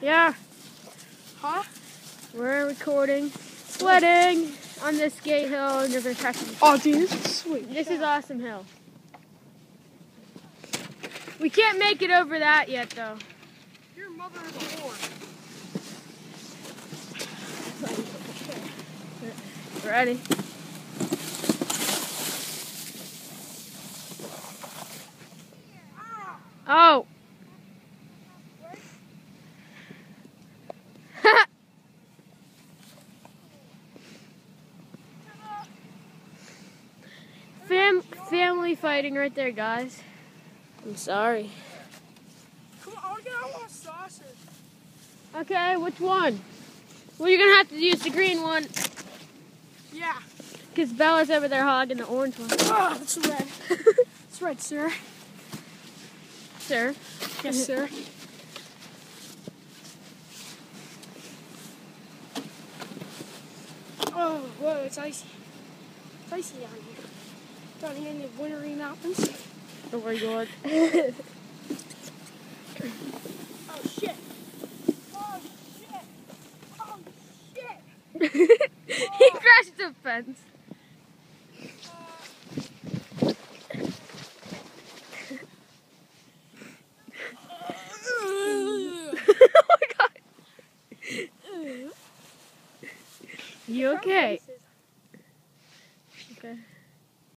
Yeah. Huh? We're recording sledding on this skate hill, and you're gonna catch me. Oh, dude, this is sweet. This is awesome hill. We can't make it over that yet, though. Your mother is a whore. Ready? Oh. Family fighting right there, guys. I'm sorry. Come on, I want sausage. Okay, which one? Well, you're gonna have to use the green one. Yeah. Because Bella's over there hogging the orange one. Oh, it's red. It's red, sir. Sir? Yes, sir. Oh, whoa, it's icy. It's icy down here. Down here in the wintry mountains. Oh my god. Oh, shit. Oh, shit. Oh, shit. He crashed the fence. Oh my god. You okay?